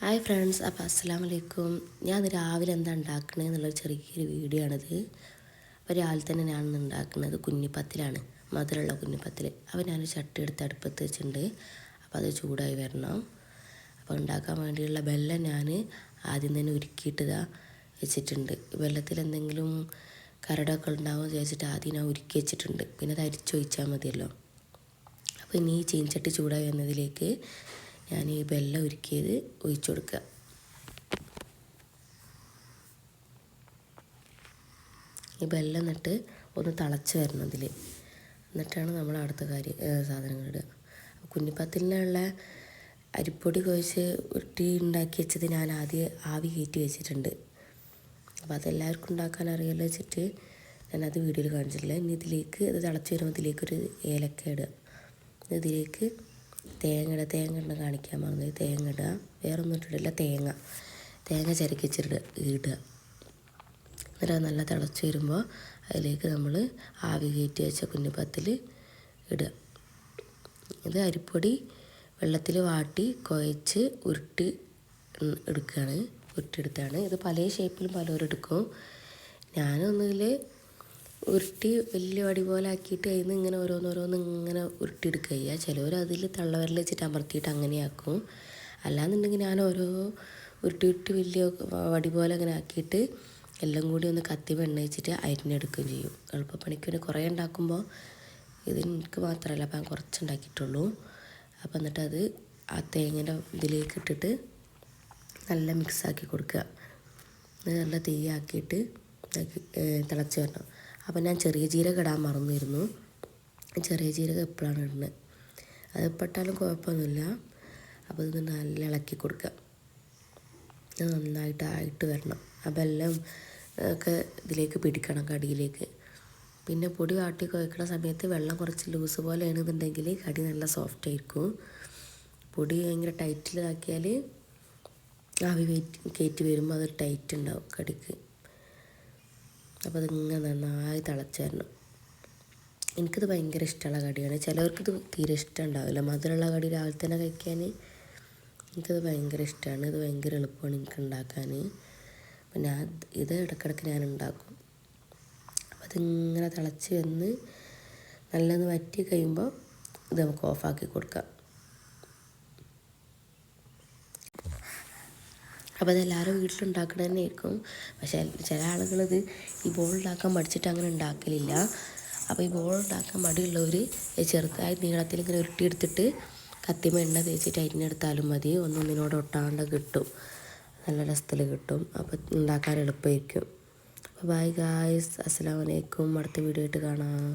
Hi friends, അപ്പോൾ അസ്സലാമു അലൈക്കും. ഞാൻ രാവിലെ എന്താ ഉണ്ടാക്കണത് എന്നുള്ളൊരു ചെറിയൊരു വീഡിയോ ആണിത്. അപ്പോൾ രാവിലെ തന്നെ ഞാനിന്ന് ഉണ്ടാക്കുന്നത് കുഞ്ഞിപ്പത്തിലാണ്, മധുരമുള്ള കുഞ്ഞിപ്പത്തിൽ. അപ്പോൾ ഞാൻ ചട്ടി എടുത്ത് അടുപ്പത്ത് വെച്ചിട്ടുണ്ട്. അപ്പോൾ അത് ചൂടായി വരണം. അപ്പോൾ ഉണ്ടാക്കാൻ വേണ്ടിയുള്ള വെള്ളം ഞാൻ ആദ്യം തന്നെ ഉരുക്കിയിട്ട് വെച്ചിട്ടുണ്ട്. വെള്ളത്തിൽ എന്തെങ്കിലും കരടൊക്കെ ഉണ്ടാവുമെന്ന് വിചാരിച്ചിട്ട് ആദ്യം ഞാൻ ഉരുക്കി വെച്ചിട്ടുണ്ട്. പിന്നെ അത് അരിച്ചൊഴിച്ചാൽ മതിയല്ലോ. അപ്പോൾ ഇനി ഈ ചീനച്ചട്ടി ചൂടായി വന്നതിലേക്ക് ഞാൻ ഈ വെള്ളം ഉരുക്കിയത് ഒഴിച്ചു കൊടുക്കുക. ഈ വെള്ളം എന്നിട്ട് ഒന്ന് തിളച്ച് വരണം അതിൽ. എന്നിട്ടാണ് നമ്മൾ അടുത്ത സാധനങ്ങൾ ഇടുക. കുഞ്ഞിപ്പത്തിനുള്ള അരിപ്പൊടി കുഴച്ച് ഉരുട്ടി ഉണ്ടാക്കി വെച്ചത് ഞാൻ ആദ്യം ആവി കയറ്റി വെച്ചിട്ടുണ്ട്. അപ്പോൾ അതെല്ലാവർക്കും ഉണ്ടാക്കാൻ അറിയാമല്ലോ വെച്ചിട്ട് ഞാനത് വീഡിയോയിൽ കാണിച്ചിട്ടില്ല. ഇനി ഇതിലേക്ക് ഇത് തിളച്ച് വരുമ്പോൾ ഇതിലേക്കൊരു ഏലക്ക ഇടുക. ഇതിലേക്ക് തേങ്ങ ഇട കാണിക്കാൻ മറന്നത്. തേങ്ങ ഇടുക, വേറെ ഒന്നും ഇട്ടിട്ടില്ല. തേങ്ങ ചരക്കിച്ചിടുക. എന്നിട്ട് അത് നല്ല തിളച്ച് വരുമ്പോൾ അതിലേക്ക് നമ്മൾ ആവി കയറ്റി വെച്ച കുഞ്ഞിപ്പത്തിൽ ഇടുക. ഇത് അരിപ്പൊടി വെള്ളത്തിൽ വാട്ടി കുഴച്ച് ഉരുട്ടിയെടുത്താണ്. ഇത് പല ഷേപ്പിലും പലരും എടുക്കും. ഞാനൊന്നുകിൽ ഉരുട്ടി വലിയ വടി പോലെ ആക്കിയിട്ട് അതിൽ നിന്ന് ഇങ്ങനെ ഓരോന്നോരോന്ന് ഇങ്ങനെ ഉരുട്ടിയെടുക്കുക ചെയ്യുക. ചിലവർ അതിൽ തള്ളവിരൽ വെച്ചിട്ട് അമർത്തിയിട്ട് അങ്ങനെയാക്കും. അല്ലാന്നുണ്ടെങ്കിൽ ഞാൻ ഓരോ ഉരുട്ടി വലിയ വടി പോലെ അങ്ങനെ ആക്കിയിട്ട് എല്ലാം കൂടി ഒന്ന് കത്തി വെണ്ണ വെച്ചിട്ട് അരിഞ്ഞെടുക്കുകയും ചെയ്യും. എളുപ്പപ്പണിക്ക് പിന്നെ കുറേ ഉണ്ടാക്കുമ്പോൾ ഇത് എനിക്ക് മാത്രമല്ല, അപ്പം ഞാൻ കുറച്ചുണ്ടാക്കിയിട്ടുള്ളൂ. അപ്പം എന്നിട്ട് അത് ആ തേങ്ങയുടെ ഇതിലേക്ക് ഇട്ടിട്ട് നല്ല മിക്സാക്കി കൊടുക്കുക. നല്ല തീയാക്കിയിട്ട് തിളച്ച് വരണം. അപ്പം ഞാൻ ചെറിയ ജീരകം ഇടാൻ മറന്നിരുന്നു. ചെറിയ ജീരകം എപ്പോഴാണ് ഇടുന്നത്, അത് ഇട്ടാലും കുഴപ്പമൊന്നുമില്ല. അപ്പോൾ ഇത് നല്ല ഇളക്കി കൊടുക്കുക. ഇത് നന്നായിട്ട് വരണം. അപ്പം എല്ലാം ഒക്കെ ഇതിലേക്ക് പിടിക്കണം, കടിയിലേക്ക്. പിന്നെ പൊടി വാട്ടി കുഴക്കുന്ന സമയത്ത് വെള്ളം കുറച്ച് ലൂസ് പോലെ ആണെന്നുണ്ടെങ്കിൽ കടി നല്ല സോഫ്റ്റ് ആയിരിക്കും. പൊടി ഭയങ്കര ടൈറ്റിലാക്കിയാൽ ആവി കയറ്റി വരുമ്പോൾ അത് ടൈറ്റ് ഉണ്ടാവും കടിക്ക്. അപ്പോൾ അതിങ്ങനെ നന്നായി തിളച്ച് വരണം. എനിക്കിത് ഭയങ്കര ഇഷ്ടമുള്ള കടിയാണ്. ചിലവർക്കിത് തീരെ ഇഷ്ടം ഉണ്ടാവില്ല. മധുരമുള്ള കടി രാവിലെ തന്നെ കഴിക്കാൻ എനിക്കത് ഭയങ്കര ഇഷ്ടമാണ്. ഇത് ഭയങ്കര എളുപ്പമാണ് എനിക്ക് ഉണ്ടാക്കാൻ. അപ്പം ഇത് ഇടയ്ക്കിടയ്ക്ക് ഞാൻ ഉണ്ടാക്കും. അപ്പം അതിങ്ങനെ തിളച്ച് വന്ന് നല്ലത് വറ്റി കഴിയുമ്പോൾ ഇത് നമുക്ക് ഓഫാക്കി കൊടുക്കാം. അപ്പോൾ അതെല്ലാവരും വീട്ടിലുണ്ടാക്കണത് തന്നെ ആയിരിക്കും. പക്ഷേ ചില ആളുകളിത് ഈ ബോൾ ഉണ്ടാക്കാൻ മടിച്ചിട്ട് അങ്ങനെ ഉണ്ടാക്കലില്ല. അപ്പോൾ ഈ ബോൾ ഉണ്ടാക്കാൻ മടിയുള്ളവർ ചെറുതായി നീളത്തിൽ ഇങ്ങനെ ഉരുട്ടിയെടുത്തിട്ട് കത്തിമ എണ്ണ തേച്ചിട്ട് അരിഞ്ഞെടുത്താലും മതി. ഒന്നൊന്നിനോട് ഒട്ടാണ്ട് കിട്ടും, നല്ല രസത്തിൽ കിട്ടും. അപ്പോൾ ഉണ്ടാക്കാൻ എളുപ്പമായിരിക്കും. അപ്പോൾ ബൈ ഗായ്സ്, അസ്സലാമു അലൈക്കും. അടുത്ത വീഡിയോ ആയിട്ട് കാണാം.